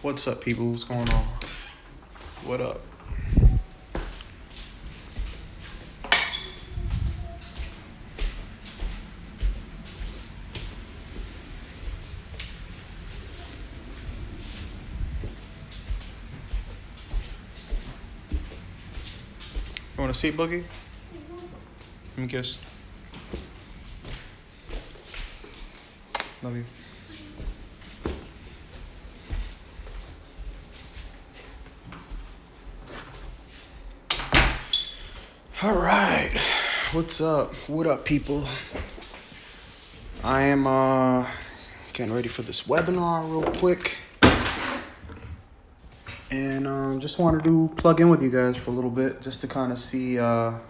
What's up, people? What's going on? What up? You want to see Boogie? Let me kiss. Love you. All right. What's up? What up, people? I am getting ready for this webinar real quick. And just wanted to plug in with you guys for a little bit just to kind of see how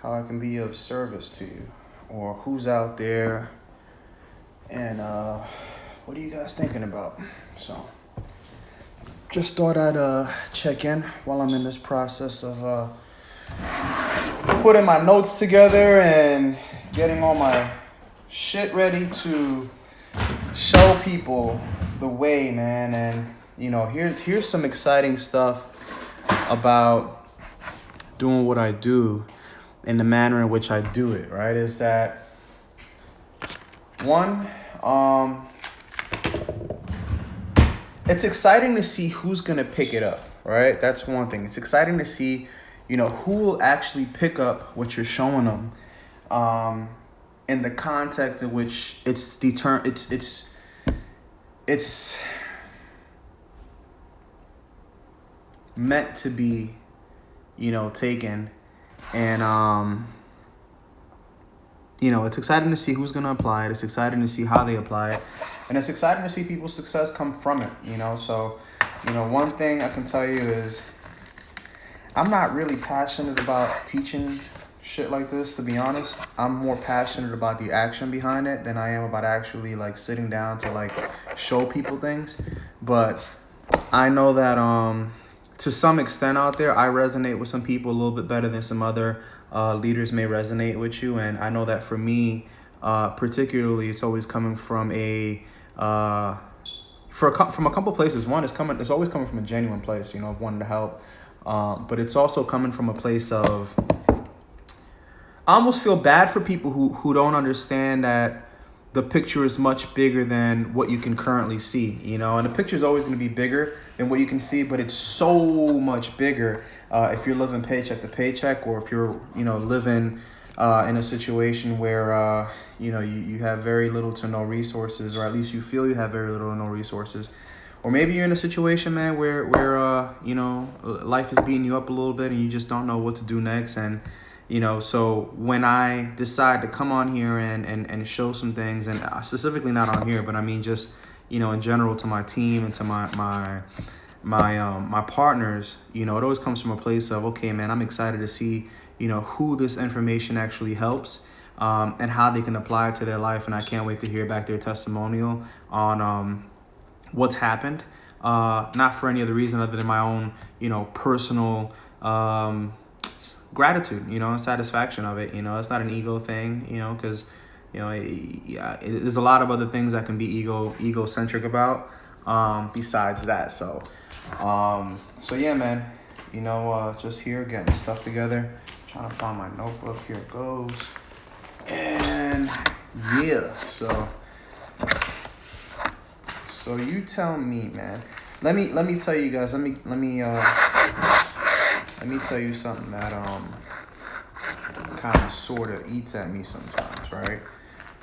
I can be of service to you or who's out there and what are you guys thinking about? So just thought I'd check in while I'm in this process of putting my notes together and getting all my shit ready to show people the way, man. And you know, here's some exciting stuff about doing what I do and the manner in which I do it, right? Is that one, it's exciting to see who's gonna pick it up, right? That's one thing. It's exciting to see, you know, who will actually pick up what you're showing them, in the context in which it's meant to be, you know, taken, and you know, it's exciting to see who's gonna apply it. It's exciting to see how they apply it, and it's exciting to see people's success come from it. You know, so you know, one thing I can tell you is I'm not really passionate about teaching shit like this, to be honest. I'm more passionate about the action behind it than I am about actually like sitting down to like show people things. But I know that to some extent out there, I resonate with some people a little bit better than some other leaders may resonate with you. And I know that for me, particularly, it's always coming from from a couple places. One is it's always coming from a genuine place, you know, of wanting to help. But it's also coming from a place of, I almost feel bad for people who don't understand that the picture is much bigger than what you can currently see, you know, and the picture is always going to be bigger than what you can see, but it's so much bigger if you're living paycheck to paycheck, or if you're, you know, living in a situation where, you know, you have very little to no resources, or at least you feel you have very little to no resources. Or maybe you're in a situation, man, where you know, life is beating you up a little bit and you just don't know what to do next. And, you know, so when I decide to come on here and show some things, and specifically not on here, but I mean just, you know, in general to my team and to my partners, you know, it always comes from a place of, okay, man, I'm excited to see, you know, who this information actually helps, and how they can apply it to their life. And I can't wait to hear back their testimonial on what's happened, not for any other reason other than my own, you know, personal gratitude, you know, and satisfaction of it. You know, it's not an ego thing, you know, because, you know, there's a lot of other things I can be egocentric about besides that. So yeah, man, you know, just here getting stuff together, trying to find my notebook. Here it goes. And yeah, so you tell me, man. Let me tell you guys. Let me tell you something that kind of sort of eats at me sometimes, right?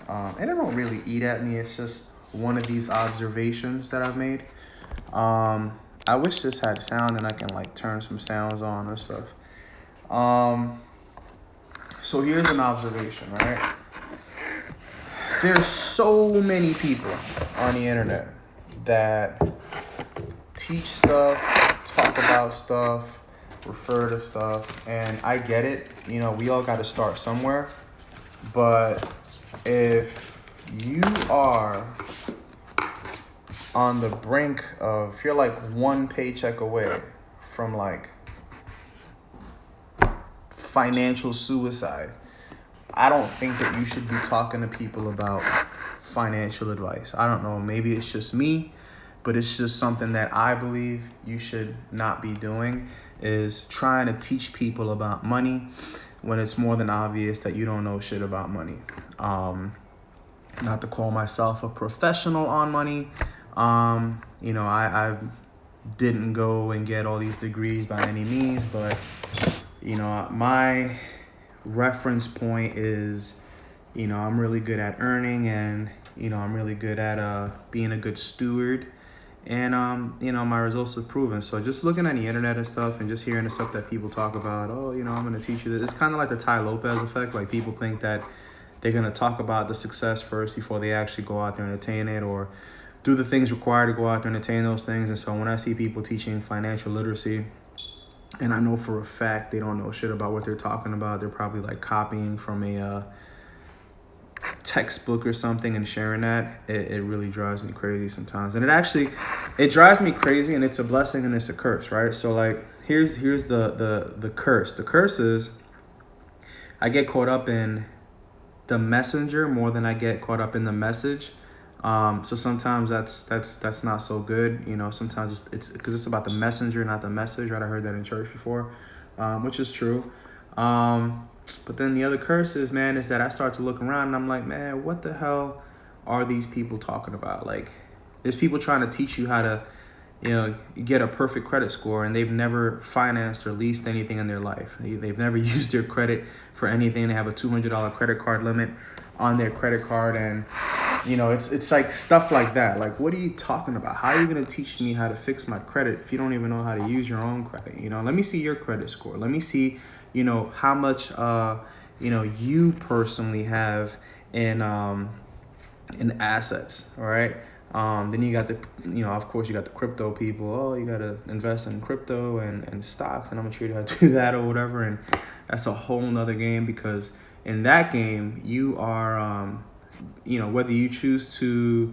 And it don't really eat at me. It's just one of these observations that I've made. I wish this had sound and I can like turn some sounds on and stuff. So here's an observation, right? There's so many people on the internet that teach stuff, talk about stuff, refer to stuff, and I get it. You know, we all got to start somewhere. But if you are on the brink of, if you're like one paycheck away from like financial suicide, I don't think that you should be talking to people about financial advice. I don't know, maybe it's just me. but it's just something that I believe you should not be doing, is trying to teach people about money when it's more than obvious that you don't know shit about money. Not to call myself a professional on money. I didn't go and get all these degrees by any means, but, my reference point is, I'm really good at earning, and, I'm really good at being a good steward. And, my results have proven. So just looking at the internet and stuff and just hearing the stuff that people talk about, I'm going to teach you this. It's kind of like the Tai Lopez effect. Like, people think that they're going to talk about the success first before they actually go out there and attain it, or do the things required to go out there and attain those things. And so when I see people teaching financial literacy, and I know for a fact they don't know shit about what they're talking about, they're probably like copying from a textbook or something and sharing that, it really drives me crazy sometimes. And it drives me crazy, and it's a blessing and it's a curse, right? So like, here's the curse. The curse is I get caught up in the messenger more than I get caught up in the message. So sometimes that's not so good. Sometimes it's because it's about the messenger, not the message, right? I heard that in church before, which is true. But then the other curse is that I start to look around and I'm like, man, what the hell are these people talking about? Like, there's people trying to teach you how to, get a perfect credit score, and they've never financed or leased anything in their life. They've never used their credit for anything. They have a $200 credit card limit on their credit card, and it's like stuff like that. Like, what are you talking about? How are you going to teach me how to fix my credit if you don't even know how to use your own credit? Let me see your credit score. Let me see, how much, you personally have in assets. All right. Then you got of course you got the crypto people. Oh, you got to invest in crypto and stocks, and I'm gonna show you how to do that or whatever. And that's a whole nother game, because in that game, you are, whether you choose to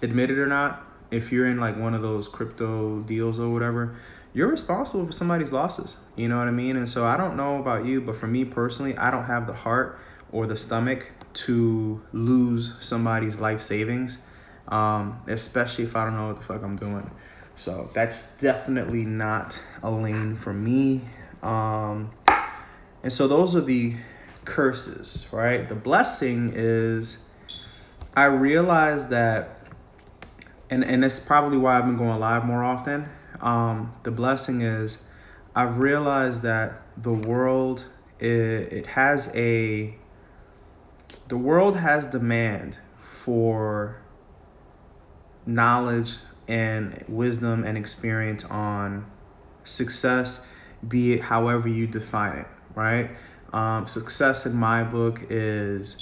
admit it or not, if you're in like one of those crypto deals or whatever, you're responsible for somebody's losses. You know what I mean? And so I don't know about you, but for me personally, I don't have the heart or the stomach to lose somebody's life savings, especially if I don't know what the fuck I'm doing. So that's definitely not a lane for me. And so those are the curses, right? The blessing is I realized that, and that's probably why I've been going live more often. The blessing is I've realized that the world has demand for knowledge and wisdom and experience on success, be it however you define it, right? Success in my book is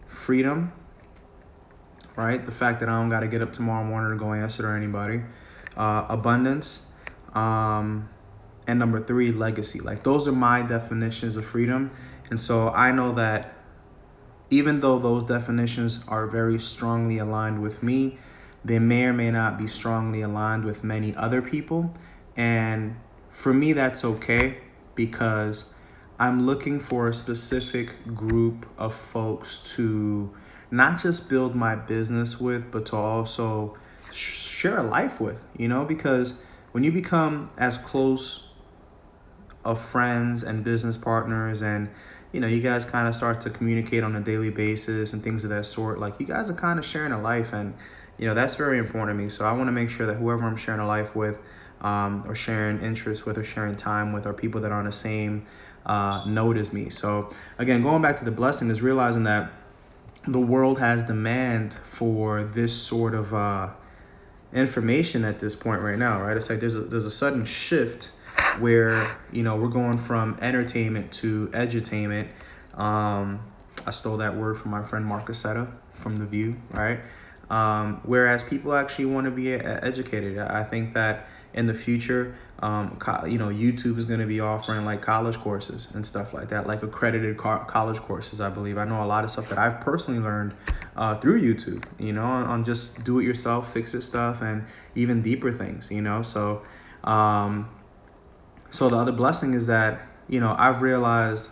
freedom, right? The fact that I don't got to get up tomorrow morning to go answer to anybody. Abundance, and number 3, legacy. Like, those are my definitions of freedom. And so I know that even though those definitions are very strongly aligned with me, they may or may not be strongly aligned with many other people. And for me, that's okay, because I'm looking for a specific group of folks to not just build my business with, but to also share a life with, because when you become as close of friends and business partners, and you guys kind of start to communicate on a daily basis and things of that sort, like, you guys are kind of sharing a life, and that's very important to me. So I want to make sure that whoever I'm sharing a life with, or sharing interests with, or sharing time with, are people that are on the same note as me. So again, going back to the blessing, is realizing that the world has demand for this sort of information at this point right now, right? It's like there's a sudden shift where we're going from entertainment to edutainment. I stole that word from my friend Mark Cassetta from The View, right? Whereas people actually want to be educated. I think that in the future, YouTube is going to be offering like college courses and stuff like that, like accredited college courses, I believe. I know a lot of stuff that I've personally learned through YouTube, on just do it yourself, fix it stuff, and even deeper things, So, so the other blessing is that, I've realized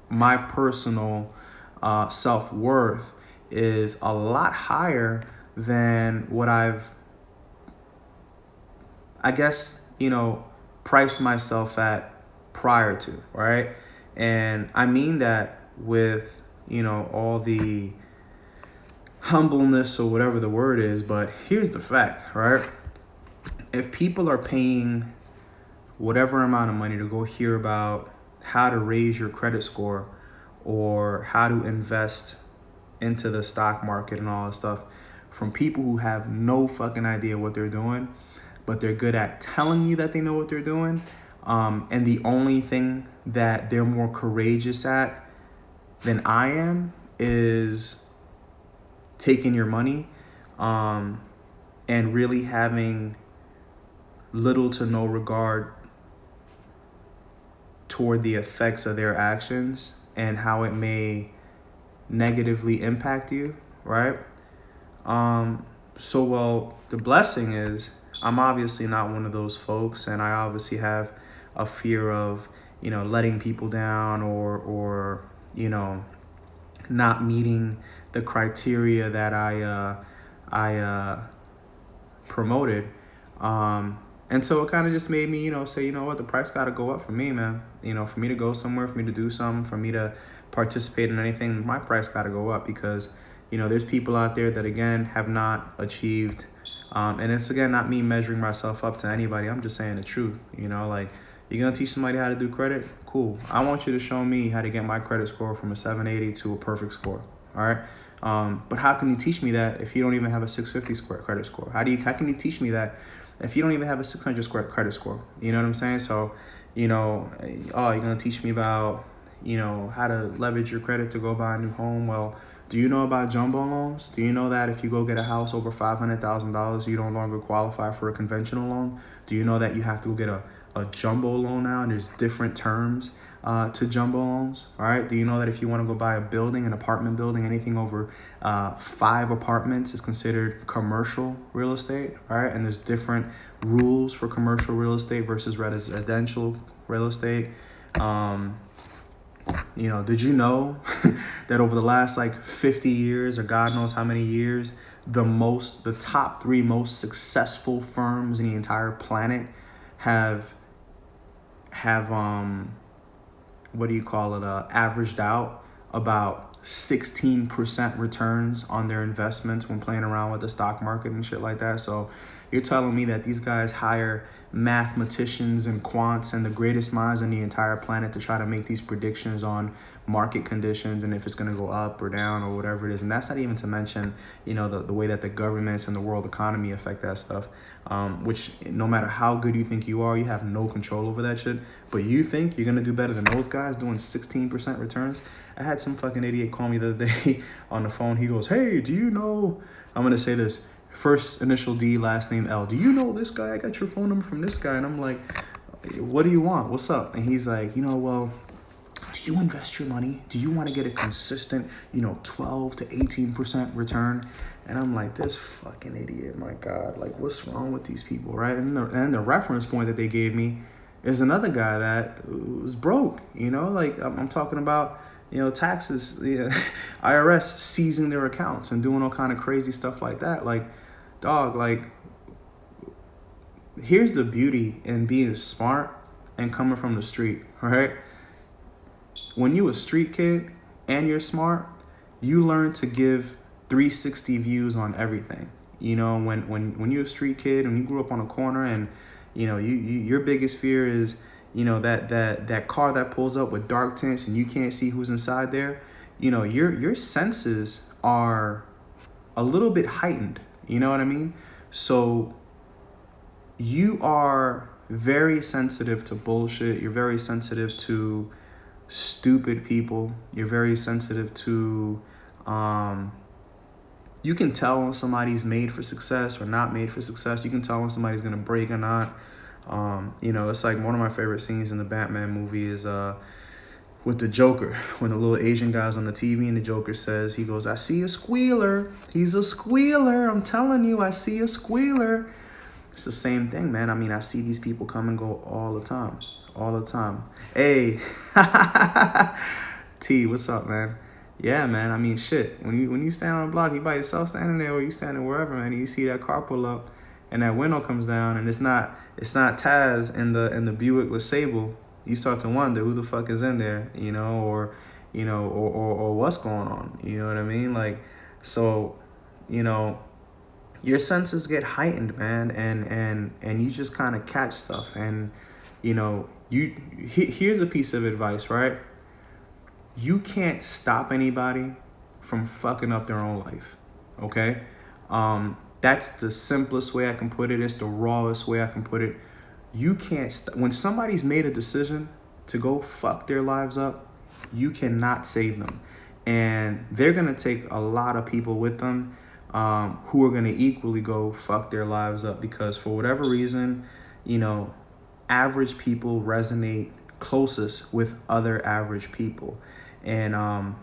my personal self-worth is a lot higher than what I guess, priced myself at prior to, right? And I mean that with, all the humbleness or whatever the word is, but here's the fact, right? If people are paying whatever amount of money to go hear about how to raise your credit score or how to invest into the stock market and all that stuff from people who have no fucking idea what they're doing, but they're good at telling you that they know what they're doing, and the only thing that they're more courageous at than I am is taking your money, and really having little to no regard toward the effects of their actions and how it may negatively impact you, right? Well, the blessing is I'm obviously not one of those folks, and I obviously have a fear of, letting people down or not meeting the criteria that I promoted. And so it kind of just made me, say, what, the price got to go up for me, man. For me to go somewhere, for me to do something, for me to participate in anything, my price got to go up because, there's people out there that, again, have not achieved. And it's, again, not me measuring myself up to anybody. I'm just saying the truth, like, you're going to teach somebody how to do credit? Cool. I want you to show me how to get my credit score from a 780 to a perfect score. All right. But how can you teach me that if you don't even have a 650 square credit score? How can you teach me that if you don't even have a 600 square credit score? You know what I'm saying? So, you're going to teach me about, how to leverage your credit to go buy a new home. Well, do you know about jumbo loans? Do you know that if you go get a house over $500,000, you no longer qualify for a conventional loan? Do you know that you have to go get a jumbo loan now, and there's different terms to jumbo loans? All right. Do you know that if you want to go buy a building, an apartment building, anything over 5 apartments is considered commercial real estate? All right. And there's different rules for commercial real estate versus residential real estate. Did you know that over the last 50 years or God knows how many years, the top 3 most successful firms in the entire planet have averaged out about 16% returns on their investments when playing around with the stock market and shit like that? So you're telling me that these guys hire mathematicians and quants and the greatest minds on the entire planet to try to make these predictions on market conditions and if it's going to go up or down or whatever it is. And that's not even to mention, the way that the governments and the world economy affect that stuff, which no matter how good you think you are, you have no control over that shit. But you think you're going to do better than those guys doing 16% returns? I had some fucking idiot call me the other day on the phone. He goes, "Hey, do you know," I'm going to say this, first initial D, last name L, "Do you know this guy? I got your phone number from this guy." And I'm like, "What do you want? What's up?" And he's like, well, do you invest your money? Do you want to get a consistent, 12 to 18% return? And I'm like, this fucking idiot, my God, what's wrong with these people, right? And the reference point that they gave me is another guy that was broke, I'm talking about, taxes, IRS seizing their accounts and doing all kind of crazy stuff like that. Here's the beauty in being smart and coming from the street, right? When you a street kid and you're smart, you learn to give 360 views on everything. When you're a street kid and you grew up on a corner and, your biggest fear is, that car that pulls up with dark tints and you can't see who's inside there, your senses are a little bit heightened. You know what I mean? So you are very sensitive to bullshit. You're very sensitive to stupid people. You're very sensitive to, you can tell when somebody's made for success or not made for success. You can tell when somebody's going to break or not. It's like one of my favorite scenes in the Batman movie is with the Joker, when the little Asian guy's on the TV and the Joker says, he goes, "I see a squealer. He's a squealer. I'm telling you, I see a squealer." It's the same thing, man. I mean, I see these people come and go all the time. Hey, T, what's up, man? Yeah, man. I mean, shit. When you stand on a block, you by yourself standing there, or you standing wherever, man. And you see that car pull up, and that window comes down, and it's not Taz in the Buick LeSable. You start to wonder who the fuck is in there, or what's going on. You know what I mean? Like, so, you know, your senses get heightened, man, and you just kind of catch stuff, and here's a piece of advice, right? You can't stop anybody from fucking up their own life. Okay? That's the simplest way I can put it. It's the rawest way I can put it. You can't when somebody's made a decision to go fuck their lives up, you cannot save them. And they're gonna take a lot of people with them, who are gonna equally go fuck their lives up, because for whatever reason, average people resonate closest with other average people. And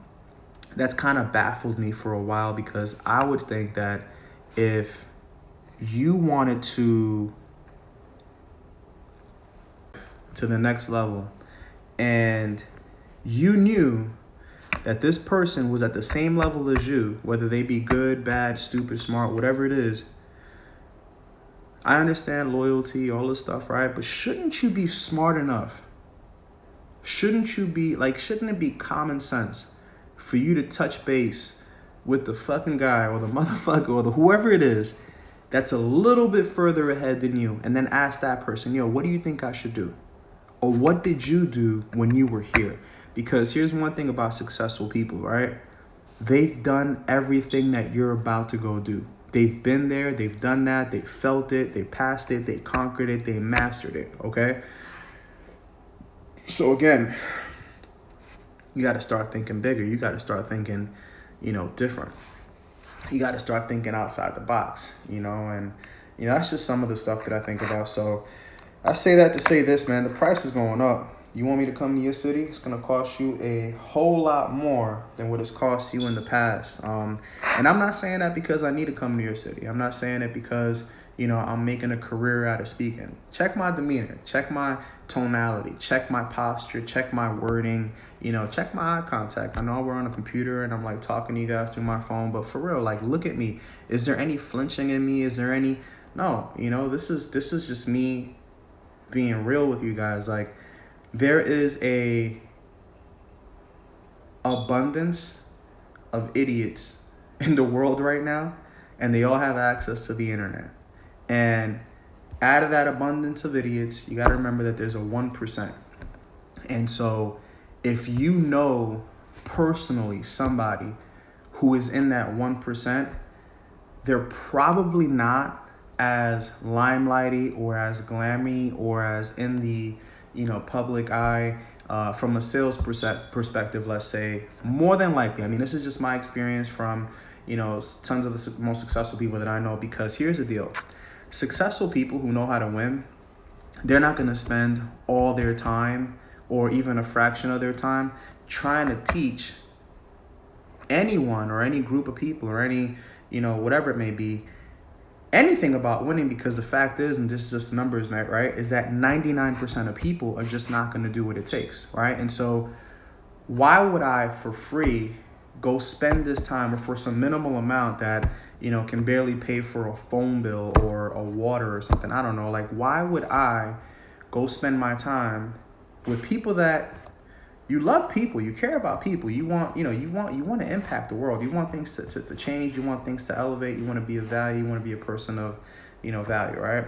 that's kind of baffled me for a while, because I would think that if you wanted to the next level, and you knew that this person was at the same level as you, whether they be good, bad, stupid, smart, whatever it is, I understand loyalty, all this stuff, right? But shouldn't you be smart enough? Shouldn't it be common sense for you to touch base with the fucking guy or the motherfucker or the whoever it is that's a little bit further ahead than you, and then ask that person, yo, what do you think I should do? Or what did you do when you were here? Because here's one thing about successful people, right? They've done everything that you're about to go do. They've been there, they've done that, they felt it, they passed it, they conquered it, they mastered it, okay? So again, you got to start thinking bigger. You got to start thinking, different. You got to start thinking outside the box, and, that's just some of the stuff that I think about. So I say that to say this, man, the price is going up. You want me to come to your city? It's going to cost you a whole lot more than what it's cost you in the past. And I'm not saying that because I need to come to your city. I'm not saying it because, I'm making a career out of speaking. Check my demeanor, check my tonality, check my posture, check my wording, check my eye contact. I know we're on a computer and I'm like talking to you guys through my phone, but for real, like, look at me. Is there any flinching in me? Is there any? No, this is just me being real with you guys. Like, there is a abundance of idiots in the world right now, and they all have access to the internet. And out of that abundance of idiots, you got to remember that there's a 1%. And so if you know personally somebody who is in that 1%, they're probably not as limelighty or as glammy or as in the public eye, from a sales perspective, let's say. More than likely, I mean, this is just my experience from tons of the most successful people that I know. Because here's the deal: successful people who know how to win, they're not going to spend all their time or even a fraction of their time trying to teach anyone or any group of people or any whatever it may be anything about winning. Because the fact is, and this is just numbers, right, is that 99% of people are just not going to do what it takes, right? And so why would I, for free, go spend this time, or for some minimal amount that can barely pay for a phone bill or a water or something? I don't know. Like, why would I go spend my time with people that you love? People, you care about people, you want to impact the world, you want things to change, you want things to elevate, you want to be of value, you want to be a person of value, right?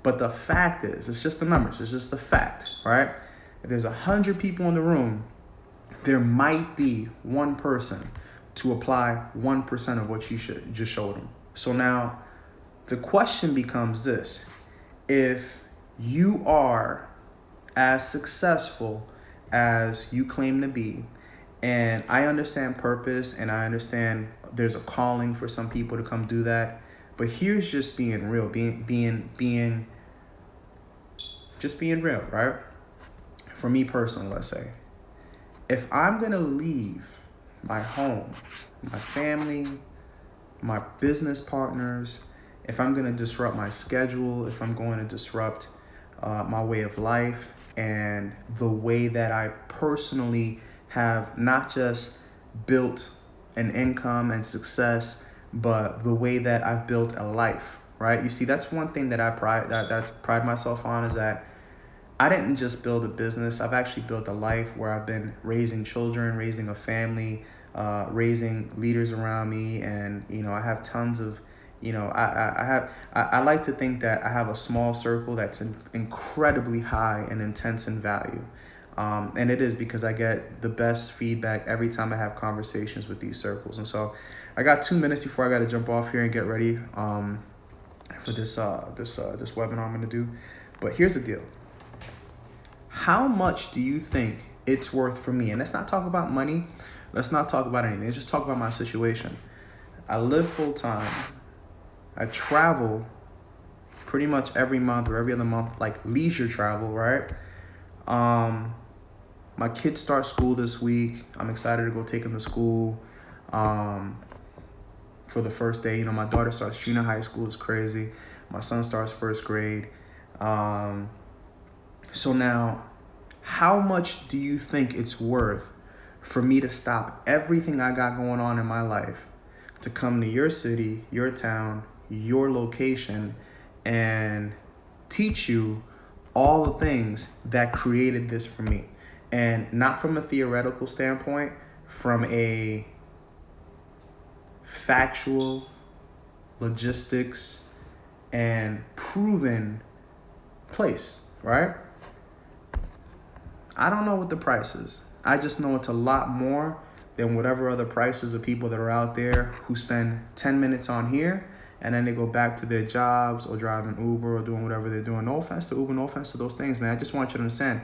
But the fact is, it's just the numbers, it's just the fact, right? If there's 100 people in the room, there might be one person to apply 1% of what you should just showed them. So now the question becomes this: if you are as successful as you claim to be, and I understand purpose, and I understand there's a calling for some people to come do that, but here's just being real, being real, right? For me personally, let's say, if I'm gonna leave my home, my family, my business partners, if I'm gonna disrupt my schedule, if I'm going to disrupt my way of life and the way that I personally have not just built an income and success, but the way that I've built a life, right? You see, that's one thing that I pride myself on, is that I didn't just build a business. I've actually built a life where I've been raising children, raising a family, raising leaders around me. And, I have tons of, I like to think that I have a small circle that's incredibly high and intense in value. And it is because I get the best feedback every time I have conversations with these circles. And so I got 2 minutes before I got to jump off here and get ready for this webinar I'm going to do. But here's the deal. How much do you think it's worth for me? And let's not talk about money. Let's not talk about anything. Let's just talk about my situation. I live full time. I travel pretty much every month or every other month, like leisure travel, right? My kids start school this week. I'm excited to go take them to school for the first day. My daughter starts junior high school. It's crazy. My son starts first grade. So now, how much do you think it's worth for me to stop everything I got going on in my life to come to your city, your town, your location, and teach you all the things that created this for me? And not from a theoretical standpoint, from a factual, logistics, and proven place, right? I don't know what the price is. I just know it's a lot more than whatever other prices of people that are out there who spend 10 minutes on here and then they go back to their jobs or driving Uber or doing whatever they're doing. No offense to Uber, no offense to those things, man. I just want you to understand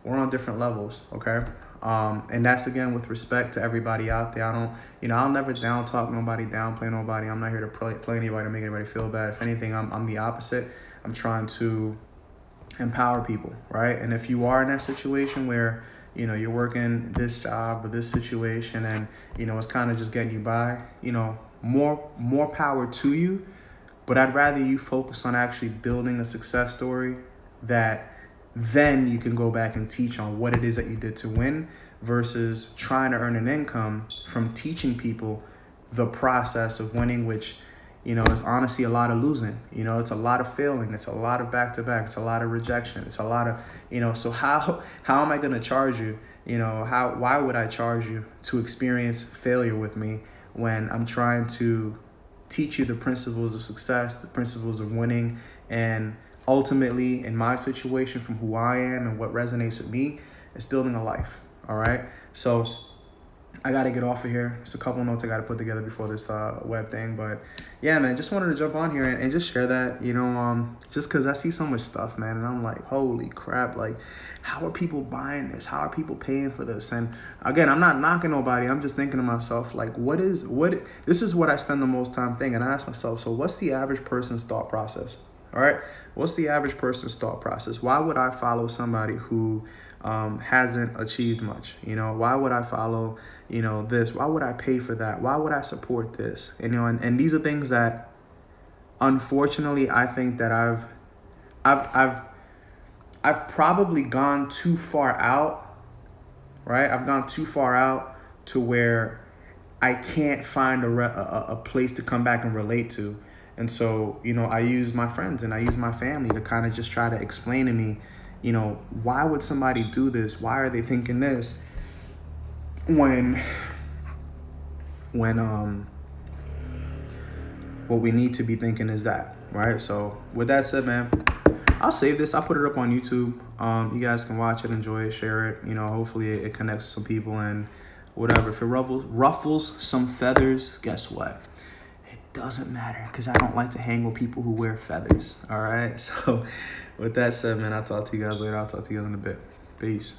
we're on different levels, okay? And that's, again, with respect to everybody out there. I don't, I'll never down talk nobody, downplay nobody. I'm not here to play anybody to make anybody feel bad. If anything, I'm the opposite. I'm trying to empower people, right? And if you are in that situation where, you're working this job or this situation and, it's kind of just getting you by, more power to you. But I'd rather you focus on actually building a success story that then you can go back and teach on what it is that you did to win versus trying to earn an income from teaching people the process of winning, which, is honestly a lot of losing. It's a lot of failing. It's a lot of back-to-back. It's a lot of rejection. It's a lot of, so how am I going to charge you? Why would I charge you to experience failure with me when I'm trying to teach you the principles of success, the principles of winning, and ultimately, in my situation, from who I am and what resonates with me, it's building a life, all right? So I got to get off of here. It's a couple notes I got to put together before this web thing. But yeah, man, just wanted to jump on here and just share that, just because I see so much stuff, man. And I'm like, holy crap, like, how are people buying this? How are people paying for this? And again, I'm not knocking nobody. I'm just thinking to myself, like, this is what I spend the most time thinking. And I ask myself, so what's the average person's thought process? All right. What's the average person's thought process? Why would I follow somebody who hasn't achieved much? Why would I follow, this? Why would I pay for that? Why would I support this? And these are things that, unfortunately, I think that I've probably gone too far out, right? I've gone too far out to where I can't find a place to come back and relate to. And so, I use my friends and I use my family to kind of just try to explain to me, why would somebody do this? Why are they thinking this? When what we need to be thinking is that, right? So with that said, man, I'll save this. I'll put it up on YouTube. You guys can watch it, enjoy it, share it. Hopefully it connects some people and whatever. If it ruffles some feathers, guess what? Doesn't matter, because I don't like to hang with people who wear feathers. All right. So with that said, man, I'll talk to you guys later. I'll talk to you guys in a bit. Peace.